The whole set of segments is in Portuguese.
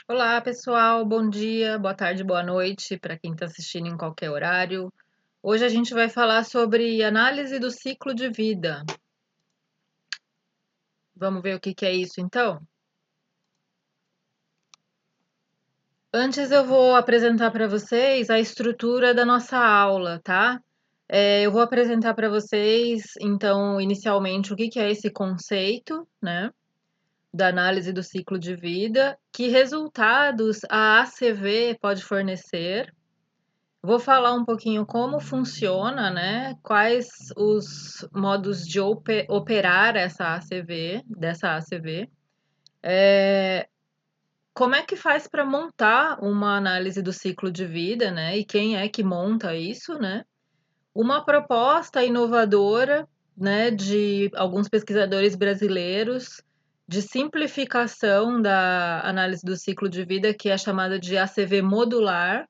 Olá, pessoal. Bom dia, boa tarde, boa noite para quem está assistindo em qualquer horário. Hoje a gente vai falar sobre análise do ciclo de vida. Vamos ver o que é isso, então? Antes eu vou apresentar para vocês a estrutura da nossa aula, tá? Eu vou apresentar para vocês, então, inicialmente, o que é esse conceito, né? Da análise do ciclo de vida, que resultados a ACV pode fornecer. Vou falar um pouquinho como funciona, né? Quais os modos de operar dessa ACV. Como é que faz para montar uma análise do ciclo de vida, né? E quem é que monta isso, né? Uma proposta inovadora, né, de alguns pesquisadores brasileiros de simplificação da análise do ciclo de vida, que é chamada de ACV modular.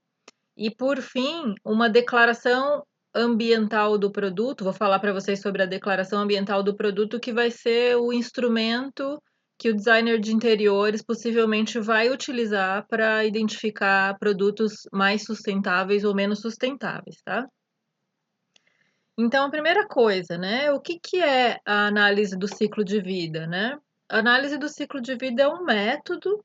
E, por fim, uma declaração ambiental do produto. Vou falar para vocês sobre a declaração ambiental do produto, que vai ser o instrumento que o designer de interiores possivelmente vai utilizar para identificar produtos mais sustentáveis ou menos sustentáveis, tá? Então, a primeira coisa, né? O que é a análise do ciclo de vida, né? A análise do ciclo de vida é um método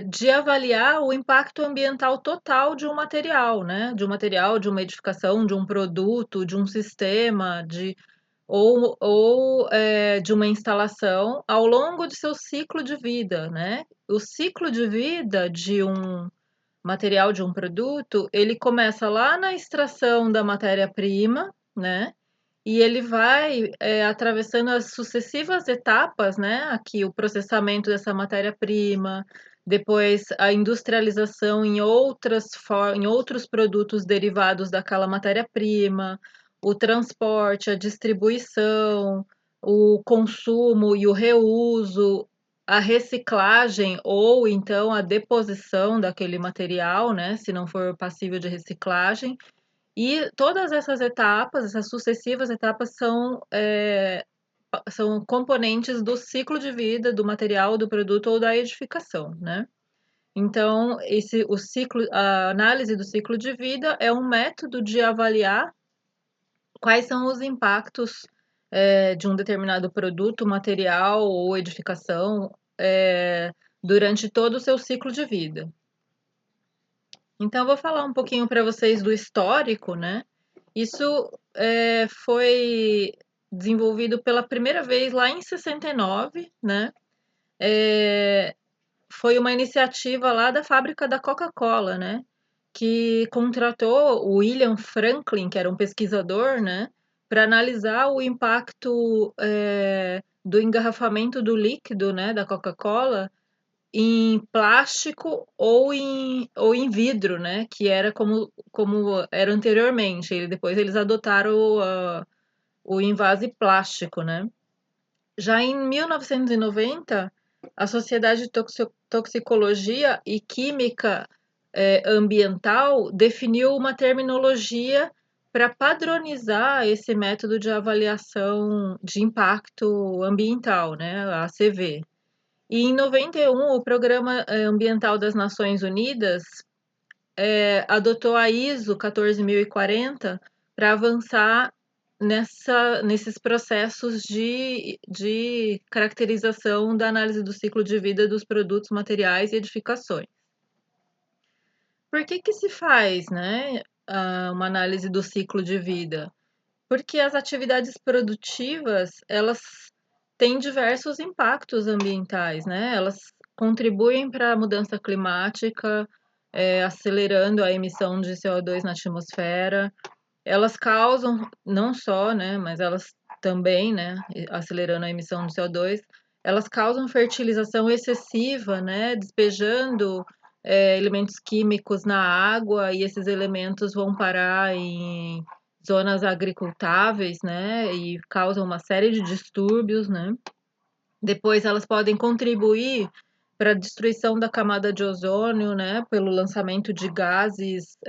de avaliar o impacto ambiental total de um material, né? De um material, de uma edificação, de um produto, de um sistema, ou de uma instalação ao longo de seu ciclo de vida, né? O ciclo de vida de um material, de um produto, ele começa lá na extração da matéria-prima, né? E ele vai atravessando as sucessivas etapas, né? Aqui o processamento dessa matéria-prima, depois a industrialização em outros produtos derivados daquela matéria-prima, o transporte, a distribuição, o consumo e o reuso, a reciclagem ou então a deposição daquele material, né? Se não for passível de reciclagem. E todas essas etapas, essas sucessivas etapas, são componentes do ciclo de vida do material, do produto ou da edificação, né? Então, a análise do ciclo de vida é um método de avaliar quais são os impactos de um determinado produto, material ou edificação durante todo o seu ciclo de vida. Então, eu vou falar um pouquinho para vocês do histórico, né? Isso foi desenvolvido pela primeira vez lá em 69, né? Foi uma iniciativa lá da fábrica da Coca-Cola, né? Que contratou o William Franklin, que era um pesquisador, né? Para analisar o impacto do engarrafamento do líquido, né? Da Coca-Cola em plástico ou em vidro, né? Que era como era anteriormente. Depois eles adotaram o invase plástico, né? Já em 1990, a Sociedade de Toxicologia e Química Ambiental definiu uma terminologia para padronizar esse método de avaliação de impacto ambiental, né? A ACV. E em 91, o Programa Ambiental das Nações Unidas adotou a ISO 14040 para avançar nesses processos de caracterização da análise do ciclo de vida dos produtos, materiais e edificações. Por que se faz, né, uma análise do ciclo de vida? Porque as atividades produtivas, elas têm diversos impactos ambientais, né? Elas contribuem para a mudança climática, acelerando a emissão de CO2 na atmosfera. Elas causam, não só, né, mas elas também, né, acelerando a emissão de CO2, elas causam fertilização excessiva, né, despejando elementos químicos na água e esses elementos vão parar em zonas agricultáveis, né, e causam uma série de distúrbios, né. Depois elas podem contribuir para a destruição da camada de ozônio, né, pelo lançamento de gases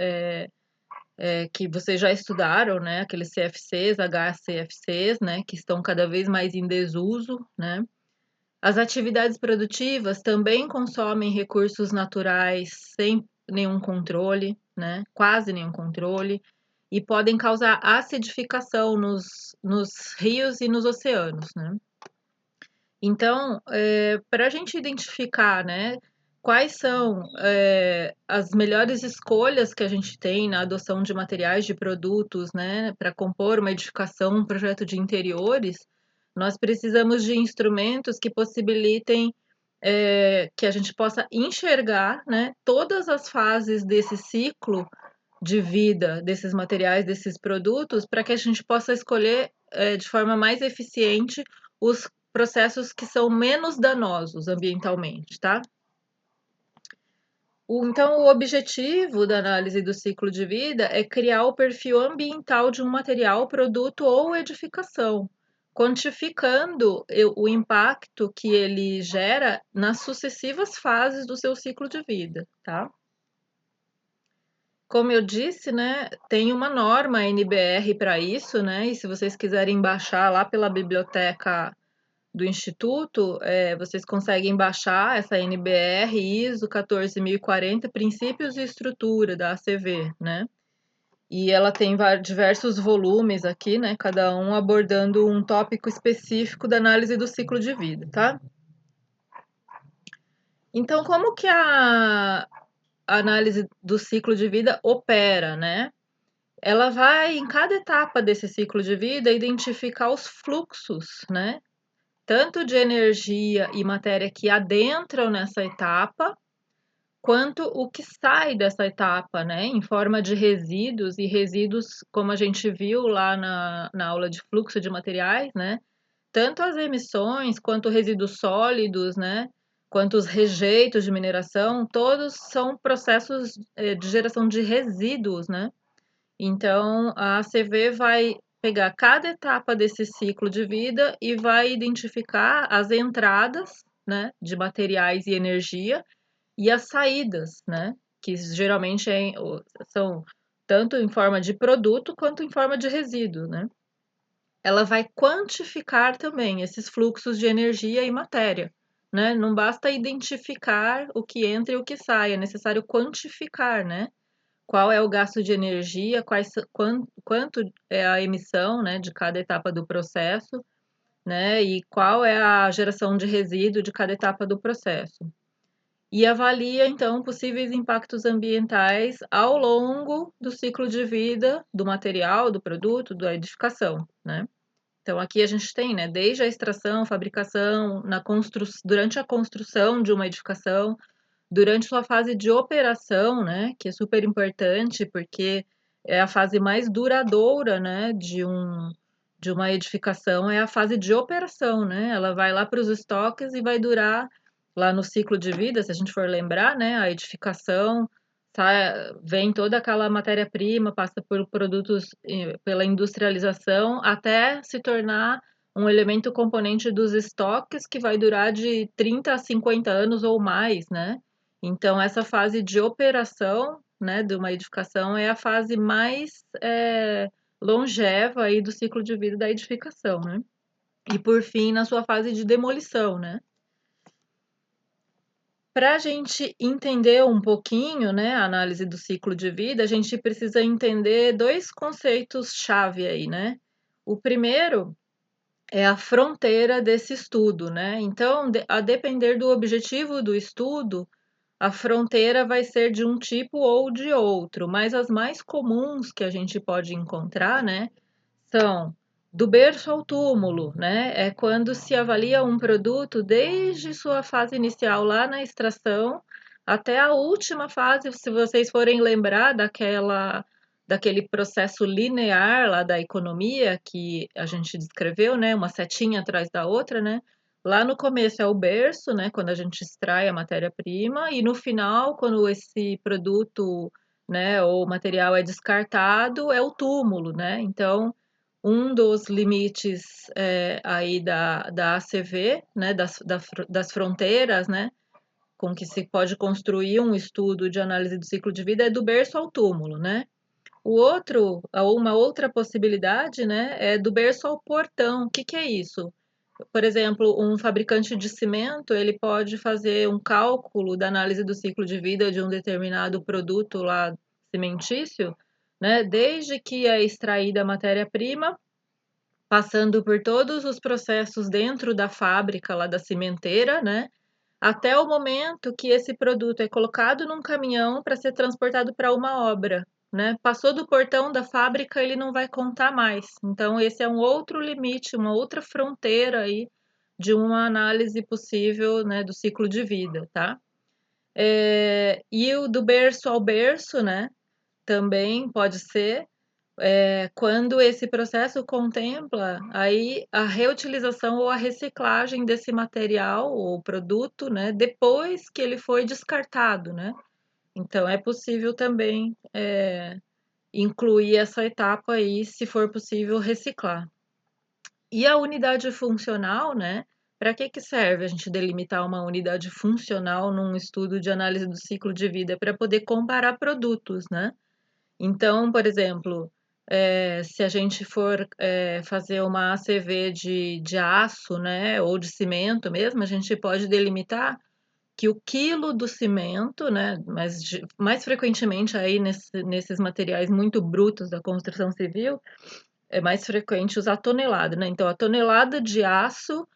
que vocês já estudaram, né, aqueles CFCs, HCFCs, né, que estão cada vez mais em desuso, né. As atividades produtivas também consomem recursos naturais sem nenhum controle, né? Quase nenhum controle, e podem causar acidificação nos rios e nos oceanos, né? Então, para a gente identificar, né, quais são as melhores escolhas que a gente tem na adoção de materiais, de produtos, né, para compor uma edificação, um projeto de interiores, nós precisamos de instrumentos que possibilitem que a gente possa enxergar, né, todas as fases desse ciclo de vida desses materiais, desses produtos, para que a gente possa escolher de forma mais eficiente os processos que são menos danosos ambientalmente, tá? Então, o objetivo da análise do ciclo de vida é criar o perfil ambiental de um material, produto ou edificação, quantificando o impacto que ele gera nas sucessivas fases do seu ciclo de vida, tá? Como eu disse, né, tem uma norma NBR para isso, né? E se vocês quiserem baixar lá pela biblioteca do Instituto, vocês conseguem baixar essa NBR ISO 14040, Princípios e Estrutura da ACV, né? E ela tem diversos volumes aqui, né? Cada um abordando um tópico específico da análise do ciclo de vida, tá? Então, como que a análise do ciclo de vida opera, né? Ela vai, em cada etapa desse ciclo de vida, identificar os fluxos, né? Tanto de energia e matéria que adentram nessa etapa, quanto o que sai dessa etapa, né? Em forma de resíduos, e resíduos, como a gente viu lá na aula de fluxo de materiais, né? Tanto as emissões, quanto resíduos sólidos, né? Quanto os rejeitos de mineração, todos são processos de geração de resíduos, né? Então, a ACV vai pegar cada etapa desse ciclo de vida e vai identificar as entradas, né, de materiais e energia e as saídas, né, que geralmente são tanto em forma de produto quanto em forma de resíduo, né. Ela vai quantificar também esses fluxos de energia e matéria, né. Não basta identificar o que entra e o que sai, é necessário quantificar, né. Qual é o gasto de energia, quanto é a emissão, né, de cada etapa do processo, né, e qual é a geração de resíduo de cada etapa do processo. E avalia, então, possíveis impactos ambientais ao longo do ciclo de vida do material, do produto, da edificação, né. Então, aqui a gente tem, né, desde a extração, fabricação, durante a construção de uma edificação, durante sua fase de operação, né, que é super importante, porque é a fase mais duradoura, né, de uma edificação, é a fase de operação, né? Ela vai lá para os estoques e vai durar lá no ciclo de vida, se a gente for lembrar, né, a edificação, vem toda aquela matéria-prima, passa por produtos, pela industrialização, até se tornar um elemento componente dos estoques que vai durar de 30 a 50 anos ou mais, né? Então, essa fase de operação, né, de uma edificação é a fase mais longeva aí do ciclo de vida da edificação, né? E por fim, na sua fase de demolição, né? Para a gente entender um pouquinho, né, a análise do ciclo de vida, a gente precisa entender dois conceitos-chave aí, né? O primeiro é a fronteira desse estudo, né? Então, a depender do objetivo do estudo, a fronteira vai ser de um tipo ou de outro, mas as mais comuns que a gente pode encontrar, né, são do berço ao túmulo, né? É quando se avalia um produto desde sua fase inicial lá na extração até a última fase, se vocês forem lembrar daquele processo linear lá da economia que a gente descreveu, né? Uma setinha atrás da outra, né? Lá no começo é o berço, né? Quando a gente extrai a matéria-prima, e no final, quando esse produto, né, ou material é descartado, é o túmulo, né? Então, um dos limites aí da ACV, né, das fronteiras, né, com que se pode construir um estudo de análise do ciclo de vida é do berço ao túmulo, né? Uma outra possibilidade, né, é do berço ao portão. O que que é isso? Por exemplo, um fabricante de cimento, ele pode fazer um cálculo da análise do ciclo de vida de um determinado produto lá cimentício, né? Desde que é extraída a matéria-prima, passando por todos os processos dentro da fábrica lá da cimenteira, né? Até o momento que esse produto é colocado num caminhão para ser transportado para uma obra, né? Passou do portão da fábrica, ele não vai contar mais. Então, esse é um outro limite, uma outra fronteira aí de uma análise possível, né, do ciclo de vida, tá? E o do berço ao berço, né? Também pode ser quando esse processo contempla aí a reutilização ou a reciclagem desse material ou produto, né, depois que ele foi descartado, né? Então é possível também incluir essa etapa aí, se for possível reciclar. E a unidade funcional, né? Para que que serve a gente delimitar uma unidade funcional num estudo de análise do ciclo de vida? Para poder comparar produtos, né? Então, por exemplo, se a gente for fazer uma ACV de aço, né, ou de cimento mesmo, a gente pode delimitar que o quilo do cimento, né, mas mais frequentemente aí nesses materiais muito brutos da construção civil, é mais frequente usar tonelada, né? Então, a tonelada de aço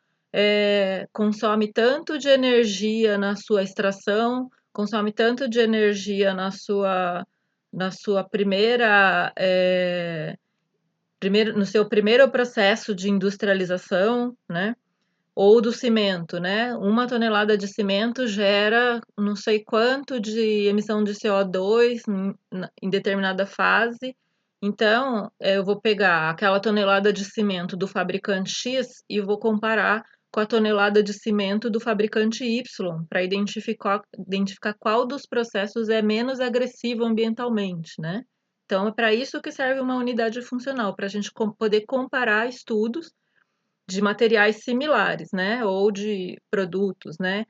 consome tanto de energia na sua extração, consome tanto de energia na sua no seu primeiro processo de industrialização, né? Ou do cimento, né? Uma tonelada de cimento gera não sei quanto de emissão de CO2 em determinada fase. Então, eu vou pegar aquela tonelada de cimento do fabricante X e vou comparar com a tonelada de cimento do fabricante Y, para identificar qual dos processos é menos agressivo ambientalmente, né? Então, é para isso que serve uma unidade funcional, para a gente poder comparar estudos de materiais similares, né? Ou de produtos, né?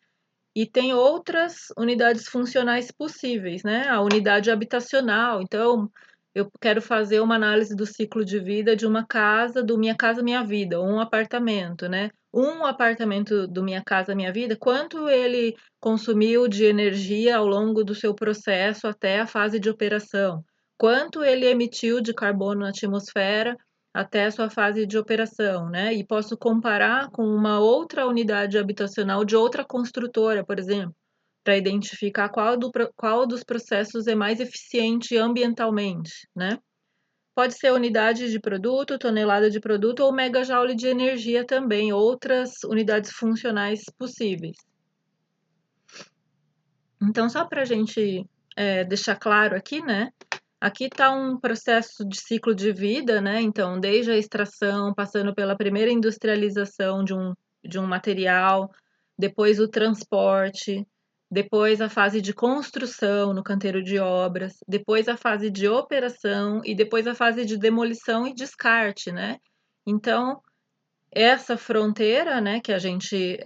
E tem outras unidades funcionais possíveis, né? A unidade habitacional. Então, eu quero fazer uma análise do ciclo de vida de uma casa, do Minha Casa Minha Vida, ou um apartamento, né? Um apartamento do Minha Casa Minha Vida, quanto ele consumiu de energia ao longo do seu processo até a fase de operação? Quanto ele emitiu de carbono na atmosfera até a sua fase de operação, né? E posso comparar com uma outra unidade habitacional de outra construtora, por exemplo, para identificar qual dos processos é mais eficiente ambientalmente, né? Pode ser unidade de produto, tonelada de produto ou megajoule de energia também, outras unidades funcionais possíveis. Então, só para a gente deixar claro aqui, né? Aqui está um processo de ciclo de vida, né? Então, desde a extração, passando pela primeira industrialização de um material, depois o transporte, depois a fase de construção no canteiro de obras, depois a fase de operação e depois a fase de demolição e descarte, né? Então, essa fronteira, né, que a gente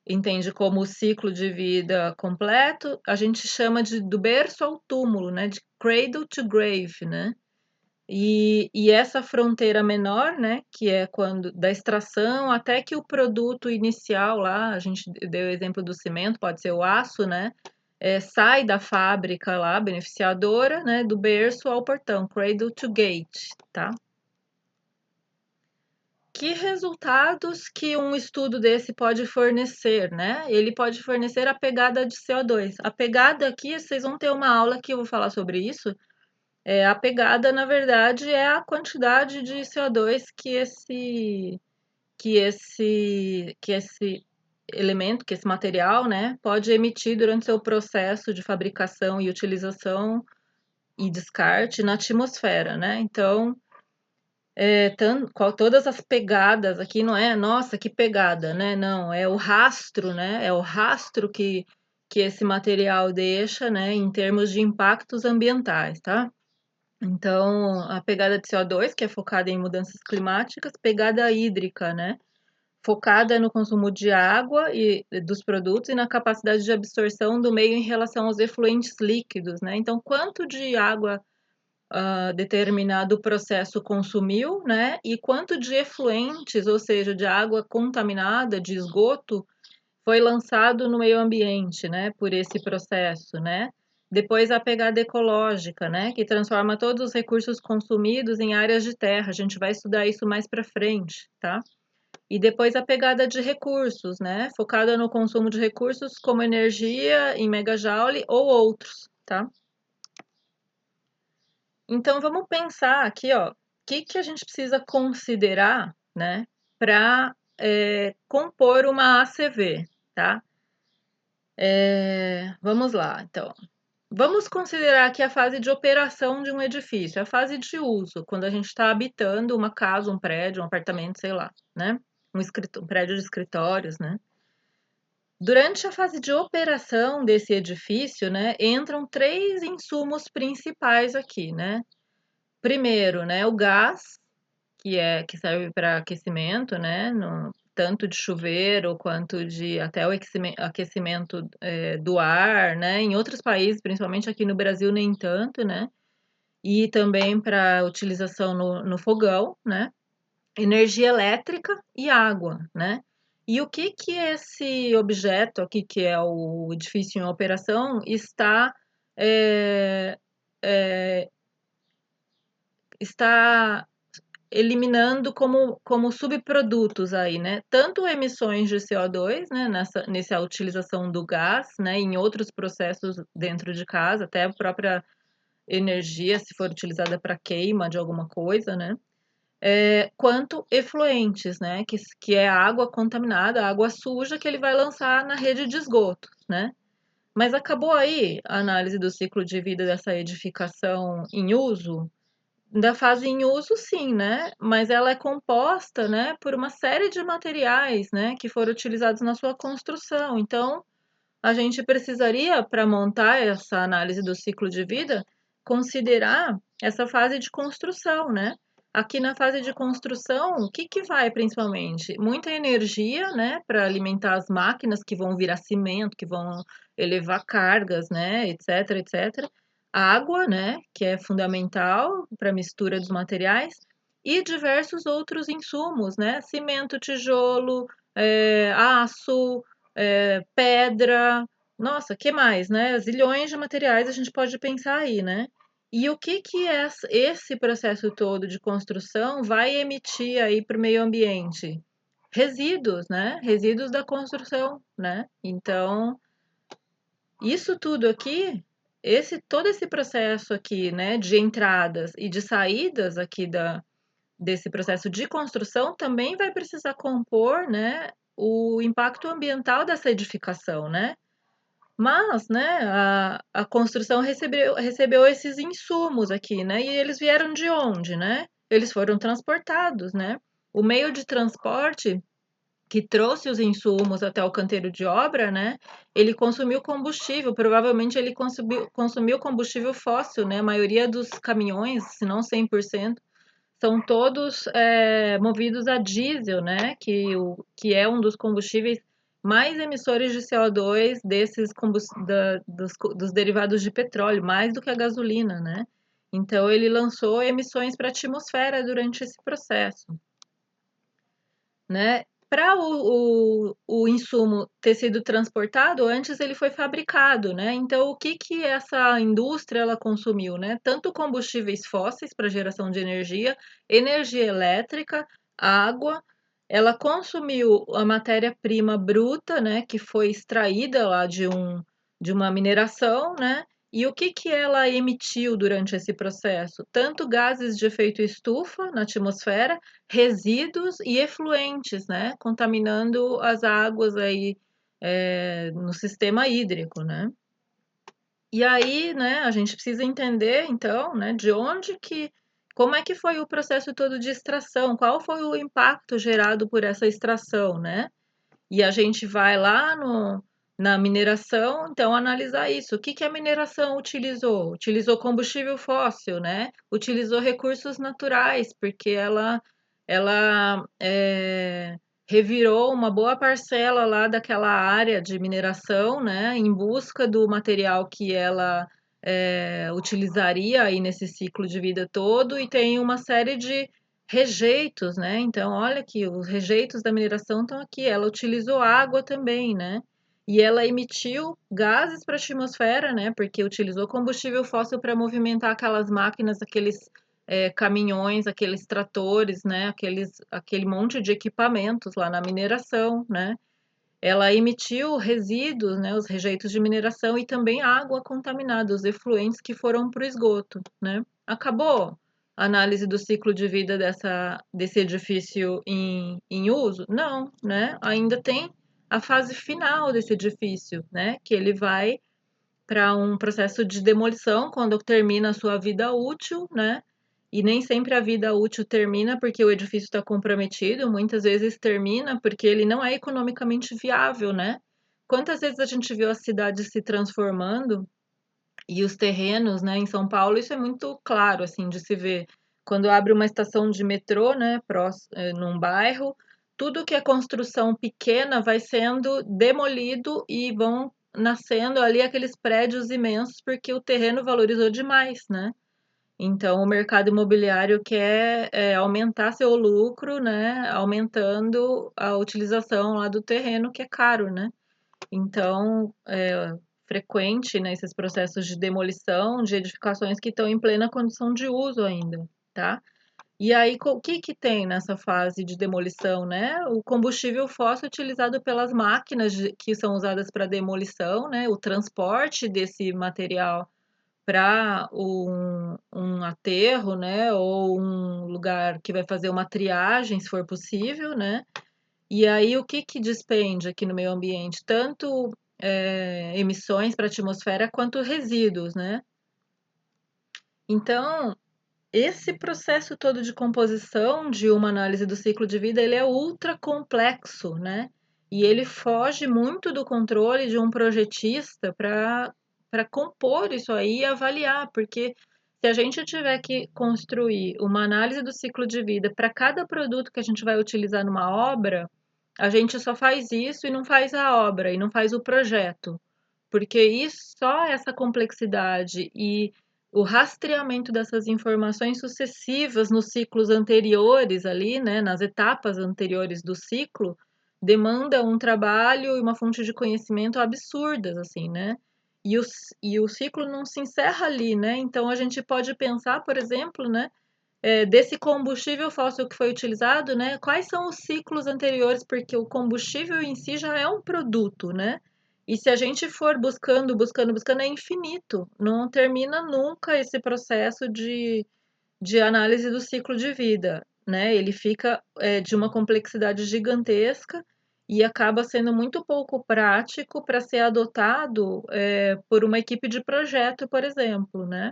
entende como o ciclo de vida completo, a gente chama do berço ao túmulo, né? De cradle to grave, né? E essa fronteira menor, né? Que é quando da extração até que o produto inicial lá, a gente deu o exemplo do cimento, pode ser o aço, né? Sai da fábrica lá, beneficiadora, né? Do berço ao portão, cradle to gate, tá? Que resultados que um estudo desse pode fornecer, né? Ele pode fornecer a pegada de CO2. A pegada aqui, vocês vão ter uma aula que eu vou falar sobre isso. A pegada, na verdade, é a quantidade de CO2 que esse elemento, que esse material, né, pode emitir durante seu processo de fabricação e utilização e descarte na atmosfera, né? Então, todas as pegadas aqui não é, nossa, que pegada, né? Não, é o rastro, né? É o rastro que esse material deixa, né, em termos de impactos ambientais, tá? Então, a pegada de CO2, que é focada em mudanças climáticas, pegada hídrica, né? Focada no consumo de água e dos produtos e na capacidade de absorção do meio em relação aos efluentes líquidos, né? Então, quanto de água determinado processo consumiu, né? E quanto de efluentes, ou seja, de água contaminada, de esgoto, foi lançado no meio ambiente, né? Por esse processo, né? Depois a pegada ecológica, né? Que transforma todos os recursos consumidos em áreas de terra. A gente vai estudar isso mais para frente, tá? E depois a pegada de recursos, né? Focada no consumo de recursos como energia em megajoule ou outros, tá? Então vamos pensar aqui, ó, o que a gente precisa considerar, né, para compor uma ACV, tá? Vamos lá, então. Vamos considerar aqui a fase de operação de um edifício, a fase de uso, quando a gente está habitando uma casa, um prédio, um apartamento, sei lá, né? Um prédio de escritórios, né? Durante a fase de operação desse edifício, né, entram três insumos principais aqui, né? Primeiro, né, o gás, que serve para aquecimento, né, tanto de chuveiro quanto de até o aquecimento do ar, né? Em outros países, principalmente aqui no Brasil, nem tanto, né? E também para utilização no fogão, né? Energia elétrica e água, né? E o que que esse objeto aqui, que é o edifício em operação, é, é, está eliminando como subprodutos aí, né? Tanto emissões de CO2, né? Nessa utilização do gás, né? Em outros processos dentro de casa, até a própria energia, se for utilizada para queima de alguma coisa, né? Quanto efluentes, né? Que é a água contaminada, a água suja que ele vai lançar na rede de esgotos, né? Mas acabou aí a análise do ciclo de vida dessa edificação em uso? Da fase em uso, sim, né? Mas ela é composta, né, por uma série de materiais, né, que foram utilizados na sua construção. Então, a gente precisaria, para montar essa análise do ciclo de vida, considerar essa fase de construção, né? Aqui na fase de construção, o que que vai principalmente? Muita energia, né, para alimentar as máquinas que vão virar cimento, que vão elevar cargas, né, etc, etc. Água, né, que é fundamental para a mistura dos materiais, e diversos outros insumos, né? Cimento, tijolo, aço, pedra, nossa, que mais, né? Zilhões de materiais a gente pode pensar aí, né? E o que que esse processo todo de construção vai emitir aí para o meio ambiente? Resíduos, né? Resíduos da construção, né? Então, isso tudo aqui, todo esse processo aqui, né, de entradas e de saídas aqui desse processo de construção também vai precisar compor, né, o impacto ambiental dessa edificação, né? Mas, né, a construção recebeu esses insumos aqui, né? E eles vieram de onde, né? Eles foram transportados, né? O meio de transporte que trouxe os insumos até o canteiro de obra, né? Ele consumiu combustível, provavelmente ele consumiu combustível fóssil, né? A maioria dos caminhões, se não 100%, são todos movidos a diesel, né? Que é um dos combustíveis mais emissores de CO2 dos derivados de petróleo, mais do que a gasolina, né? Então ele lançou emissões para a atmosfera durante esse processo, né? Para o insumo ter sido transportado, antes ele foi fabricado, né? Então, o que que essa indústria ela consumiu, né? Tanto combustíveis fósseis para geração de energia, energia elétrica, água. Ela consumiu a matéria-prima bruta, né? Que foi extraída lá de uma mineração, né? E o que que ela emitiu durante esse processo? Tanto gases de efeito estufa na atmosfera, resíduos e efluentes, né? Contaminando as águas aí no sistema hídrico, né? E aí, né, a gente precisa entender, então, né, como é que foi o processo todo de extração, qual foi o impacto gerado por essa extração, né? E a gente vai lá na mineração, então, analisar isso. O que que a mineração utilizou? Utilizou combustível fóssil, né? Utilizou recursos naturais, porque ela revirou uma boa parcela lá daquela área de mineração, né? Em busca do material que ela utilizaria aí nesse ciclo de vida todo, e tem uma série de rejeitos, né? Então, olha aqui, os rejeitos da mineração estão aqui. Ela utilizou água também, né? E ela emitiu gases para a atmosfera, né? Porque utilizou combustível fóssil para movimentar aquelas máquinas, aqueles caminhões, aqueles tratores, né? Aquele monte de equipamentos lá na mineração, né? Ela emitiu resíduos, né, os rejeitos de mineração e também água contaminada, os efluentes que foram para o esgoto, né? Acabou a análise do ciclo de vida desse edifício em uso? Não, né? Ainda tem a fase final desse edifício, né? Que ele vai para um processo de demolição quando termina a sua vida útil, né? E nem sempre a vida útil termina porque o edifício está comprometido, muitas vezes termina porque ele não é economicamente viável, né? Quantas vezes a gente viu a cidade se transformando e os terrenos, né? Em São Paulo, isso é muito claro, assim, de se ver. Quando abre uma estação de metrô, né, num bairro, tudo que é construção pequena vai sendo demolido e vão nascendo ali aqueles prédios imensos porque o terreno valorizou demais, né? Então, o mercado imobiliário quer aumentar seu lucro, né? Aumentando a utilização lá do terreno, que é caro, né? Então, é frequente, né, esses processos de demolição de edificações que estão em plena condição de uso ainda, tá? E aí, o que que tem nessa fase de demolição, né? O combustível fóssil utilizado pelas máquinas que são usadas para demolição, né? O transporte desse material para um aterro, né? Ou um lugar que vai fazer uma triagem, se for possível, né? E aí, o que que despende aqui no meio ambiente? Tanto emissões para a atmosfera quanto resíduos, né? Então, esse processo todo de composição de uma análise do ciclo de vida, ele é ultra complexo, né? E ele foge muito do controle de um projetista para compor isso aí e avaliar, porque se a gente tiver que construir uma análise do ciclo de vida para cada produto que a gente vai utilizar numa obra, a gente só faz isso e não faz a obra, e não faz o projeto. Porque isso, só essa complexidade e o rastreamento dessas informações sucessivas nos ciclos anteriores ali, né, nas etapas anteriores do ciclo, demanda um trabalho e uma fonte de conhecimento absurdas, assim, né? E o ciclo não se encerra ali, né? Então a gente pode pensar, por exemplo, né, desse combustível fóssil que foi utilizado, né? Quais são os ciclos anteriores? Porque o combustível em si já é um produto, né? E se a gente for buscando, buscando, buscando, é infinito. Não termina nunca esse processo de análise do ciclo de vida, né? Ele fica de uma complexidade gigantesca e acaba sendo muito pouco prático para ser adotado por uma equipe de projeto, por exemplo, né?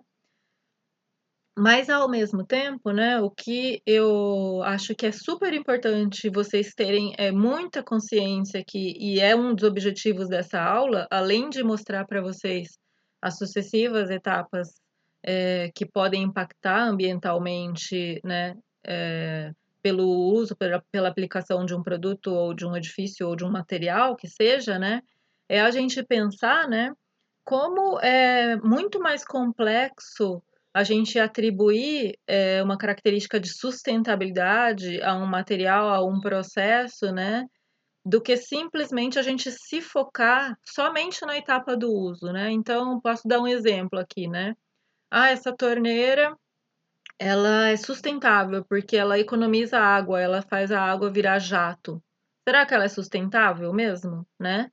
Mas ao mesmo tempo, né, o que eu acho que é super importante vocês terem muita consciência que, e é um dos objetivos dessa aula, além de mostrar para vocês as sucessivas etapas que podem impactar ambientalmente, né, pelo uso, pela aplicação de um produto ou de um edifício ou de um material que seja, né, é a gente pensar, né, como é muito mais complexo a gente atribuir uma característica de sustentabilidade a um material, a um processo, né? Do que simplesmente a gente se focar somente na etapa do uso, né? Então, posso dar um exemplo aqui, né? Ah, essa torneira, ela é sustentável porque ela economiza água, ela faz a água virar jato. Será que ela é sustentável mesmo, né?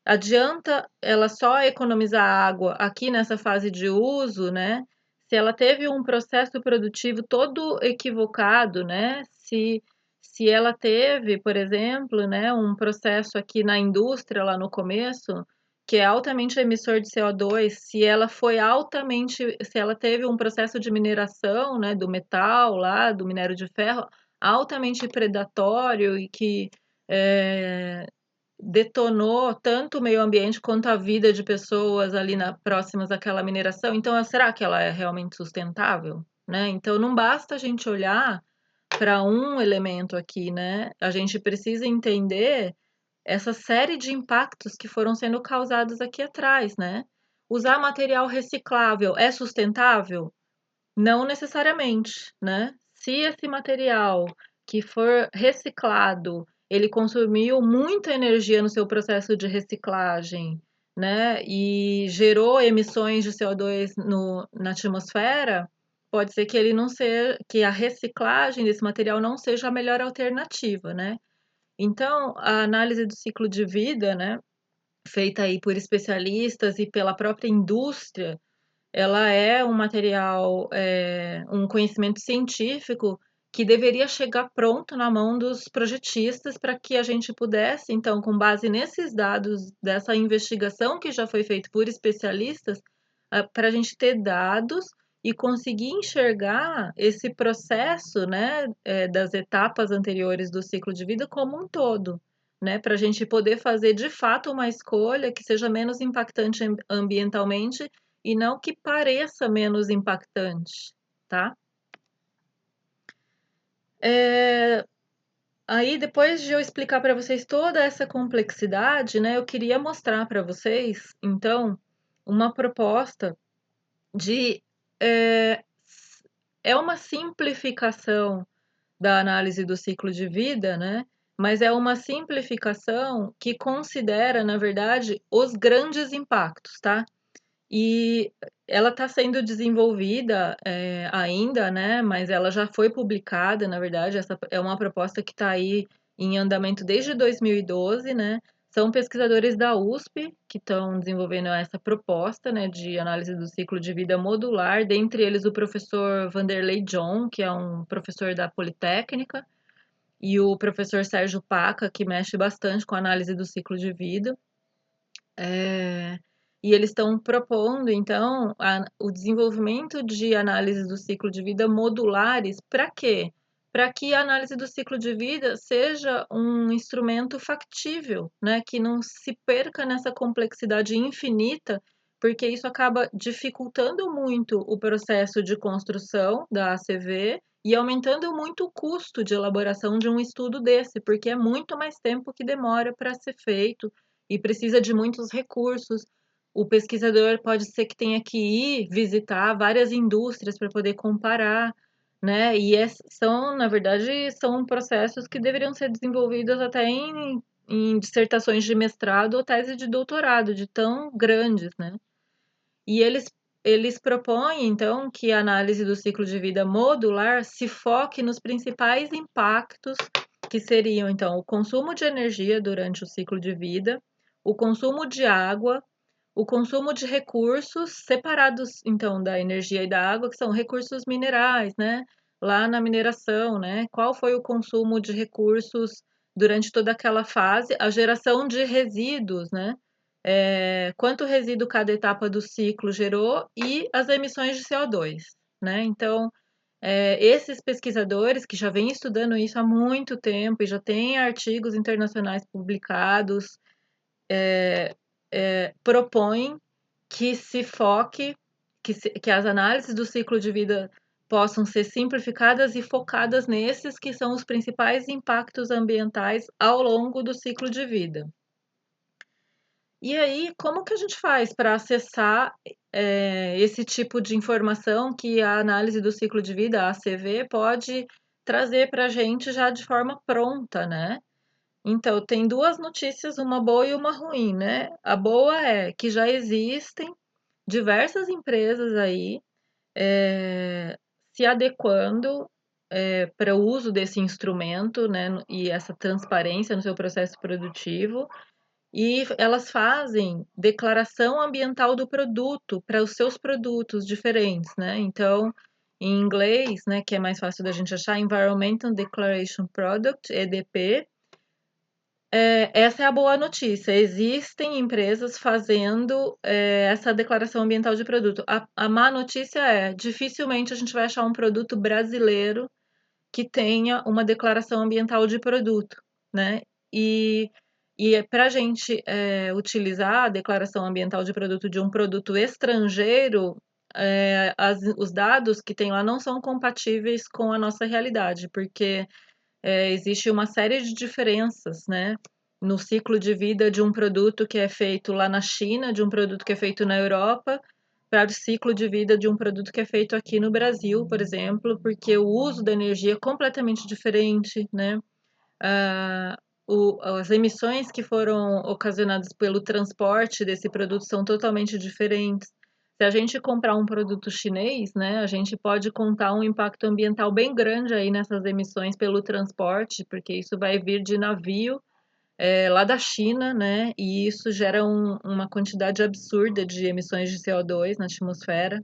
Adianta ela só economizar água aqui nessa fase de uso, né? Se ela teve um processo produtivo todo equivocado, né? Se ela teve, por exemplo, né, um processo aqui na indústria lá no começo, que é altamente emissor de CO2, se ela teve um processo de mineração, né, do metal lá, do minério de ferro, altamente predatório e que é, detonou tanto o meio ambiente quanto a vida de pessoas ali próximas àquela mineração. Então, será que ela é realmente sustentável? Né? Então, não basta a gente olhar para um elemento aqui, né? A gente precisa entender essa série de impactos que foram sendo causados aqui atrás, né? usar material reciclável é sustentável? Não necessariamente, né? Se esse material que for reciclado, ele consumiu muita energia no seu processo de reciclagem, né? E gerou emissões de CO2 na atmosfera, pode ser que ele não seja, que a reciclagem desse material não seja a melhor alternativa, né? Então, a análise do ciclo de vida, né, feita aí por especialistas e pela própria indústria, ela é um material, um conhecimento científico que deveria chegar pronto na mão dos projetistas para que a gente pudesse, então, com base nesses dados dessa investigação que já foi feita por especialistas, para a gente ter dados e conseguir enxergar esse processo, né, das etapas anteriores do ciclo de vida como um todo, né, para a gente poder fazer de fato uma escolha que seja menos impactante ambientalmente e não que pareça menos impactante, tá? Aí, depois de eu explicar para vocês toda essa complexidade, né, eu queria mostrar para vocês, então, uma proposta de. É, é uma simplificação da análise do ciclo de vida, né? Mas é uma simplificação que considera, na verdade, os grandes impactos, tá? E ela está sendo desenvolvida ainda, né? Mas ela já foi publicada, na verdade, essa é uma proposta que está aí em andamento desde 2012, né? São pesquisadores da USP que estão desenvolvendo essa proposta, né, de análise do ciclo de vida modular, dentre eles o professor Vanderlei John, que é um professor da Politécnica, e o professor Sérgio Paca, que mexe bastante com a análise do ciclo de vida. E eles estão propondo, então, o desenvolvimento de análises do ciclo de vida modulares, para quê? Para que a análise do ciclo de vida seja um instrumento factível, né? Que não se perca nessa complexidade infinita, porque isso acaba dificultando muito o processo de construção da ACV e aumentando muito o custo de elaboração de um estudo desse, porque é muito mais tempo que demora para ser feito e precisa de muitos recursos. O pesquisador pode ser que tenha que ir visitar várias indústrias para poder comparar, né? E são, na verdade, são processos que deveriam ser desenvolvidos até em dissertações de mestrado ou tese de doutorado, de tão grandes, né? E eles propõem, então, que a análise do ciclo de vida modular se foque nos principais impactos, que seriam, então, o consumo de energia durante o ciclo de vida, o consumo de água, o consumo de recursos separados, então, da energia e da água, que são recursos minerais, né? Lá na mineração, né? Qual foi o consumo de recursos durante toda aquela fase, a geração de resíduos, né? Quanto resíduo cada etapa do ciclo gerou e as emissões de CO2, né? Então, esses pesquisadores que já vêm estudando isso há muito tempo e já têm artigos internacionais publicados, propõem que se foque, que as análises do ciclo de vida possam ser simplificadas e focadas nesses que são os principais impactos ambientais ao longo do ciclo de vida. E aí, como que a gente faz para acessar esse tipo de informação que a análise do ciclo de vida, a ACV, pode trazer para a gente já de forma pronta, né? Então, tem duas notícias, uma boa e uma ruim, né? A boa é que já existem diversas empresas aí se adequando para o uso desse instrumento, né? E essa transparência no seu processo produtivo. E elas fazem declaração ambiental do produto para os seus produtos diferentes, né? Então, em inglês, né, que é mais fácil da gente achar, Environmental Declaration Product, EDP, essa é a boa notícia. Existem empresas fazendo essa declaração ambiental de produto. A má notícia é, dificilmente a gente vai achar um produto brasileiro que tenha uma declaração ambiental de produto, né? E, e para a gente utilizar a declaração ambiental de produto de um produto estrangeiro, os dados que tem lá não são compatíveis com a nossa realidade, porque existe uma série de diferenças, né? no ciclo de vida de um produto que é feito lá na China, de um produto que é feito na Europa, para o ciclo de vida de um produto que é feito aqui no Brasil, por exemplo, porque o uso da energia é completamente diferente, né? Ah, as emissões que foram ocasionadas pelo transporte desse produto são totalmente diferentes. Se a gente comprar um produto chinês, né, a gente pode contar um impacto ambiental bem grande aí nessas emissões pelo transporte, porque isso vai vir de navio lá da China, né, e isso gera uma quantidade absurda de emissões de CO2 na atmosfera.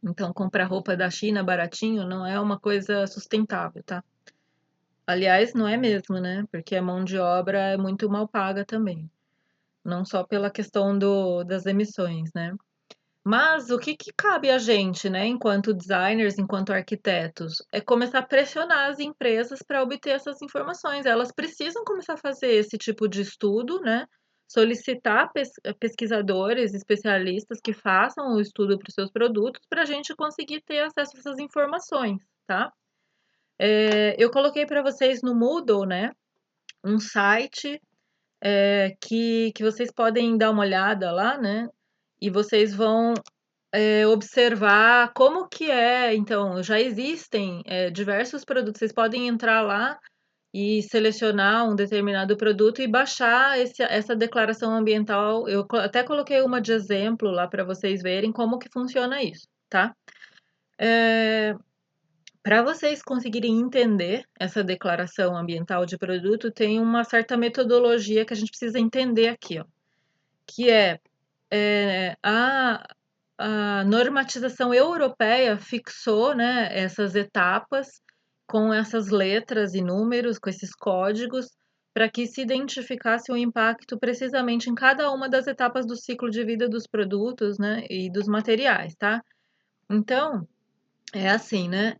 Então, comprar roupa da China baratinho não é uma coisa sustentável, tá? Aliás, não é mesmo, né? Porque a mão de obra é muito mal paga também, não só pela questão das emissões, né? Mas o que cabe a gente, né, enquanto designers, enquanto arquitetos, é começar a pressionar as empresas para obter essas informações. Elas precisam começar a fazer esse tipo de estudo, né? Solicitar pesquisadores, especialistas que façam o estudo para os seus produtos para a gente conseguir ter acesso a essas informações, tá? Eu coloquei para vocês no Moodle, né, um site que vocês podem dar uma olhada lá, né? E vocês vão observar como que é. Então, já existem diversos produtos. Vocês podem entrar lá e selecionar um determinado produto e baixar essa declaração ambiental. Eu até coloquei uma de exemplo lá para vocês verem como que funciona isso, tá? Para vocês conseguirem entender essa declaração ambiental de produto, tem uma certa metodologia que a gente precisa entender aqui, ó, que a normatização europeia fixou, né, essas etapas com essas letras e números, com esses códigos, para que se identificasse o impacto precisamente em cada uma das etapas do ciclo de vida dos produtos, né, e dos materiais, tá? Então, é assim, né?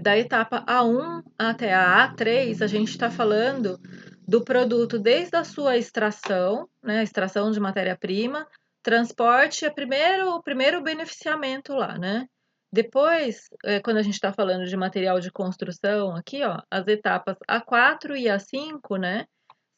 Da etapa A1 até a A3, a gente está falando do produto desde a sua extração, né? Extração de matéria-prima, transporte é o primeiro beneficiamento lá, né? Depois, quando a gente está falando de material de construção, aqui, ó, as etapas A4 e A5, né?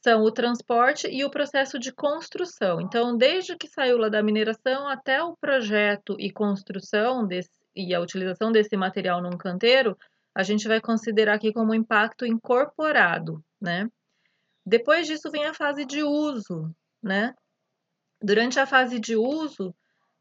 São o transporte e o processo de construção. Então, desde que saiu lá da mineração até o projeto e construção e a utilização desse material num canteiro, a gente vai considerar aqui como impacto incorporado, né? Depois disso vem a fase de uso, né? Durante a fase de uso,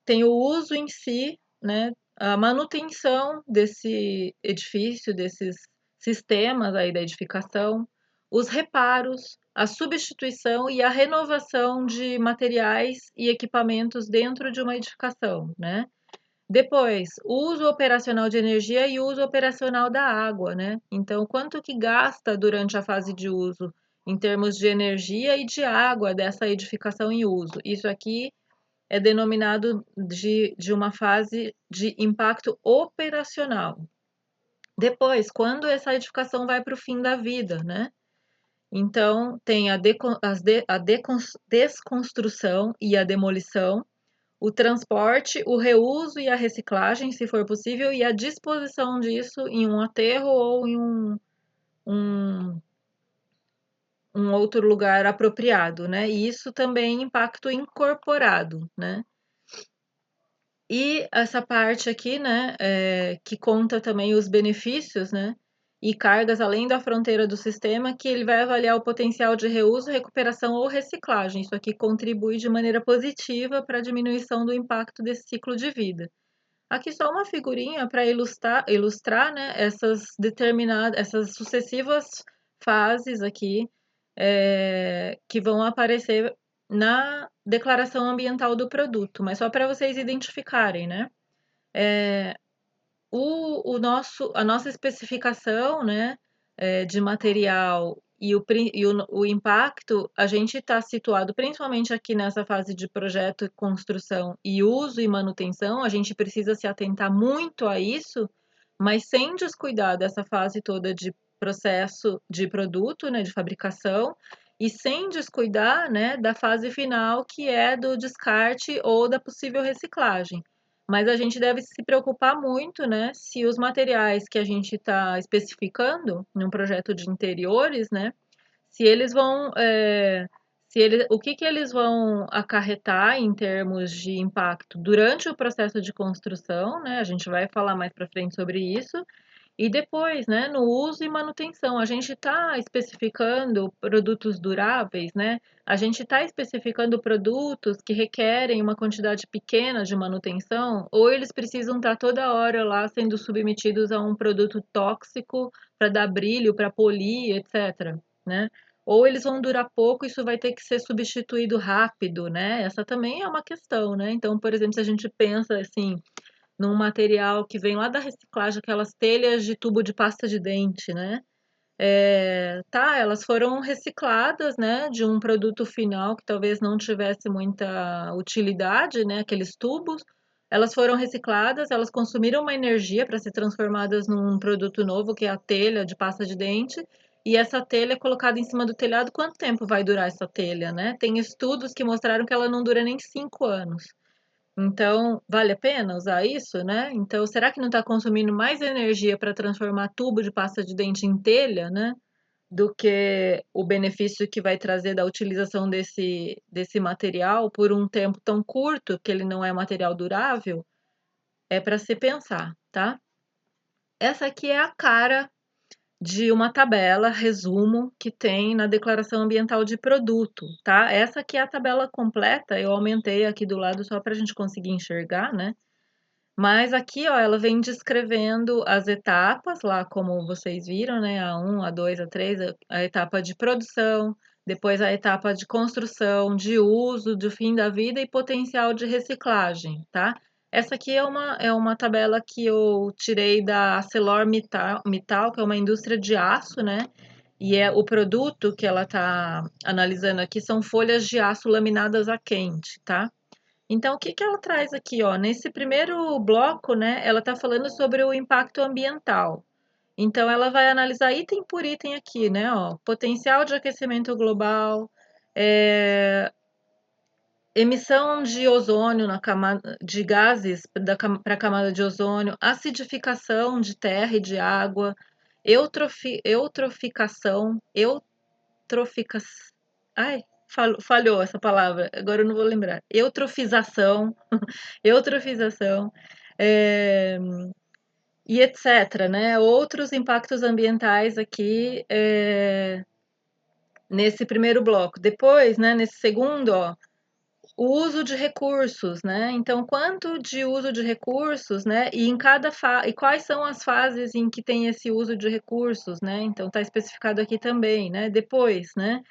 tem o uso em si, né? A manutenção desse edifício, desses sistemas aí da edificação, os reparos, a substituição e a renovação de materiais e equipamentos dentro de uma edificação, né? Depois, o uso operacional de energia e o uso operacional da água, né? Então, quanto que gasta durante a fase de uso em termos de energia e de água dessa edificação em uso? Isso aqui é denominado de uma fase de impacto operacional. Depois, quando essa edificação vai para o fim da vida, né? Então, tem a desconstrução e a demolição, o transporte, o reuso e a reciclagem, se for possível, e a disposição disso em um aterro ou em um, um outro lugar apropriado, né? E isso também é impacto incorporado, né? E essa parte aqui, né, que conta também os benefícios, né, e cargas além da fronteira do sistema, que ele vai avaliar o potencial de reuso, recuperação ou reciclagem. Isso aqui contribui de maneira positiva para a diminuição do impacto desse ciclo de vida. Aqui só uma figurinha para ilustrar, né, essas sucessivas fases aqui que vão aparecer na declaração ambiental do produto, mas só para vocês identificarem, né? A nossa especificação, né, de material o impacto, a gente está situado principalmente aqui nessa fase de projeto e construção e uso e manutenção, a gente precisa se atentar muito a isso, mas sem descuidar dessa fase toda de processo de produto, né, de fabricação, e sem descuidar, né, da fase final, que é do descarte ou da possível reciclagem. Mas a gente deve se preocupar muito, né, se os materiais que a gente está especificando num projeto de interiores, né, se eles vão, o que que eles vão acarretar em termos de impacto durante o processo de construção, né? A gente vai falar mais para frente sobre isso. E depois, né, no uso e manutenção, a gente está especificando produtos duráveis, né? A gente está especificando produtos que requerem uma quantidade pequena de manutenção, ou eles precisam estar toda hora lá sendo submetidos a um produto tóxico para dar brilho, para polir, etc, né? Ou eles vão durar pouco, isso vai ter que ser substituído rápido, né? Essa também é uma questão, né? Então, por exemplo, se a gente pensa assim, num material que vem lá da reciclagem, aquelas telhas de tubo de pasta de dente, né? Tá, elas foram recicladas, né, de um produto final que talvez não tivesse muita utilidade, né, aqueles tubos. Elas foram recicladas, elas consumiram uma energia para ser transformadas num produto novo, que é a telha de pasta de dente. E essa telha é colocada em cima do telhado. Quanto tempo vai durar essa telha, né? Tem estudos que mostraram que ela não dura nem 5 anos. Então, vale a pena usar isso, né? Então, será que não está consumindo mais energia para transformar tubo de pasta de dente em telha, né? Do que o benefício que vai trazer da utilização desse material por um tempo tão curto, que ele não é material durável? É para se pensar, tá? Essa aqui é a cara de uma tabela, resumo, que tem na declaração ambiental de produto, tá? Essa aqui é a tabela completa, eu aumentei aqui do lado só para a gente conseguir enxergar, né? Mas aqui, ó, ela vem descrevendo as etapas, lá como vocês viram, né? A 1, A2, A3, a etapa de produção, depois a etapa de construção, de uso, do fim da vida e potencial de reciclagem, tá? Essa aqui é uma tabela que eu tirei da ArcelorMittal, que é uma indústria de aço, né? E o produto que ela está analisando aqui são folhas de aço laminadas a quente, tá? Então, o que que ela traz aqui, ó? Nesse primeiro bloco, né, ela está falando sobre o impacto ambiental. Então, ela vai analisar item por item aqui, né, ó, potencial de aquecimento global, é, emissão de ozônio na camada de gases para a camada de ozônio, acidificação de terra e de água, eutroficação, eutroficação, ai, falhou essa palavra, agora eu não vou lembrar. Eutrofização, é, e etc, né? Outros impactos ambientais aqui nesse primeiro bloco. Depois, né, nesse segundo, ó, o uso de recursos, né? Então, quanto de uso de recursos, né? E em cada e quais são as fases em que tem esse uso de recursos, né? Então, está especificado aqui também, né? Depois, né?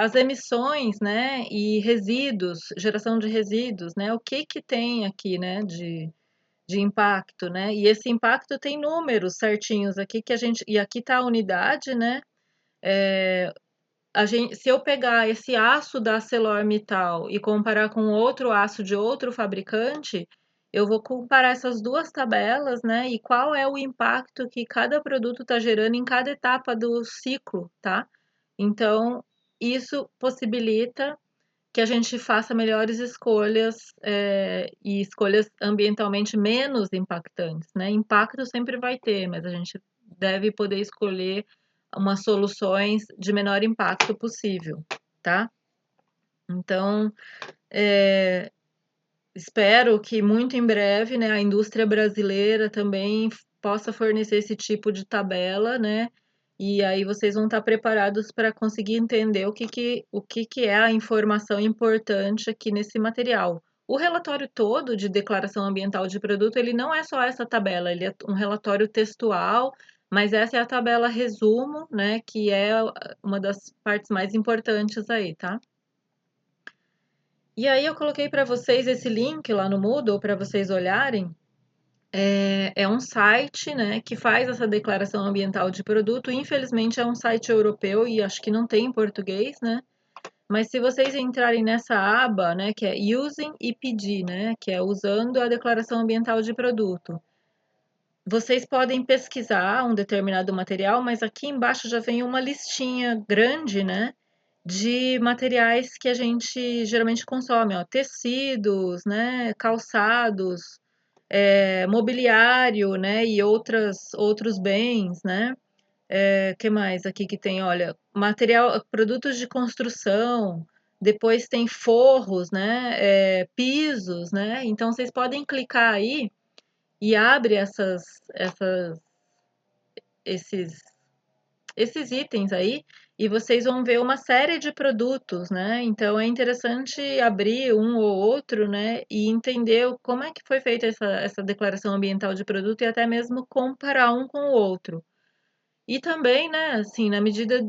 As emissões, né, e resíduos, geração de resíduos, né, o que que tem aqui, né, de impacto, né, e esse impacto tem números certinhos aqui que a gente, e aqui está a unidade, né, se eu pegar esse aço da ArcelorMittal e comparar com outro aço de outro fabricante, eu vou comparar essas duas tabelas, né, e qual é o impacto que cada produto está gerando em cada etapa do ciclo, tá? Então, isso possibilita que a gente faça melhores escolhas, e escolhas ambientalmente menos impactantes, né? Impacto sempre vai ter, mas a gente deve poder escolher umas soluções de menor impacto possível, tá? Então, espero que muito em breve, né, a indústria brasileira também possa fornecer esse tipo de tabela, né? E aí vocês vão estar preparados para conseguir entender o que que é a informação importante aqui nesse material. O relatório todo de declaração ambiental de produto, ele não é só essa tabela, ele é um relatório textual, mas essa é a tabela resumo, né, que é uma das partes mais importantes aí, tá? E aí eu coloquei para vocês esse link lá no Moodle para vocês olharem. É um site, né, que faz essa declaração ambiental de produto. Infelizmente é um site europeu e acho que não tem em português, né? Mas se vocês entrarem nessa aba, né, que é Using EPD, né, que é usando a declaração ambiental de produto, vocês podem pesquisar um determinado material, mas aqui embaixo já vem uma listinha grande, né, de materiais que a gente geralmente consome, ó, tecidos, né, calçados, mobiliário, né, e outros bens, né? Que mais aqui que tem? Olha, material, produtos de construção, depois tem forros, né? Pisos, né? Então vocês podem clicar aí e abre esses, esses itens aí e vocês vão ver uma série de produtos, né? Então é interessante abrir um ou outro, né? E entender como é que foi feita essa declaração ambiental de produto e até mesmo comparar um com o outro. E também, né, assim, na medida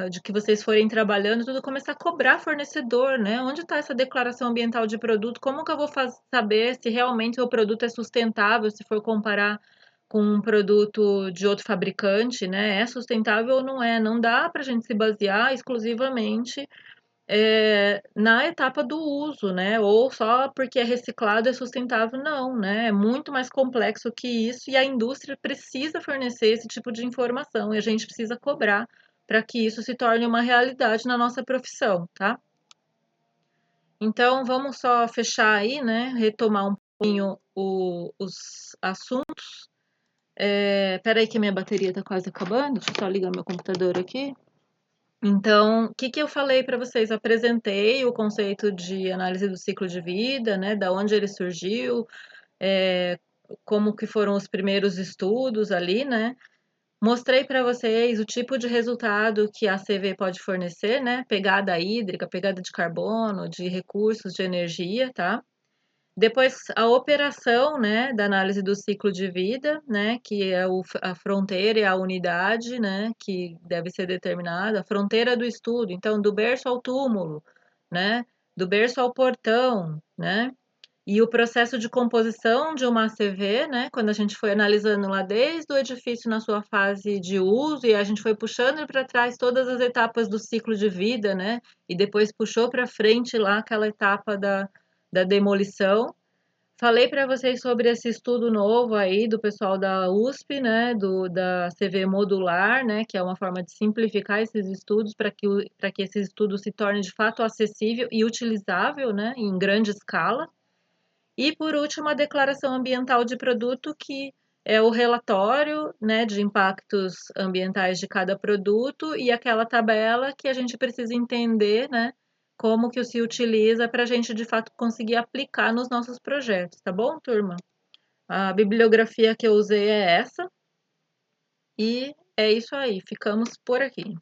de que vocês forem trabalhando, tudo começar a cobrar fornecedor, né? Onde está essa declaração ambiental de produto? Como que eu vou saber se realmente o produto é sustentável, se for comparar com um produto de outro fabricante, né? É sustentável ou não é? Não dá para a gente se basear exclusivamente na etapa do uso, né? Ou só porque é reciclado é sustentável, não, né? É muito mais complexo que isso e a indústria precisa fornecer esse tipo de informação e a gente precisa cobrar para que isso se torne uma realidade na nossa profissão, tá? Então, vamos só fechar aí, né? Retomar um pouquinho os assuntos. Peraí que minha bateria tá quase acabando, deixa eu só ligar meu computador aqui. Então, o que que eu falei para vocês? Apresentei o conceito de análise do ciclo de vida, né? Da onde ele surgiu, é, como que foram os primeiros estudos ali, né? Mostrei para vocês o tipo de resultado que a CV pode fornecer, né? Pegada hídrica, pegada de carbono, de recursos de energia, tá? Depois, a operação, né, da análise do ciclo de vida, né, que é a fronteira e a unidade, né, que deve ser determinada, a fronteira do estudo, então, do berço ao túmulo, né, do berço ao portão, né, e o processo de composição de uma ACV, né, quando a gente foi analisando lá desde o edifício na sua fase de uso, e a gente foi puxando para trás todas as etapas do ciclo de vida, né, e depois puxou para frente lá aquela etapa da demolição. Falei para vocês sobre esse estudo novo aí do pessoal da USP, né, da CV modular, né, que é uma forma de simplificar esses estudos para que esse estudo se torne de fato acessível e utilizável, né, em grande escala. E por último, a declaração ambiental de produto, que é o relatório, né, de impactos ambientais de cada produto e aquela tabela que a gente precisa entender, né, como que se utiliza para a gente de fato conseguir aplicar nos nossos projetos, tá bom, turma? A bibliografia que eu usei é essa e é isso aí, ficamos por aqui.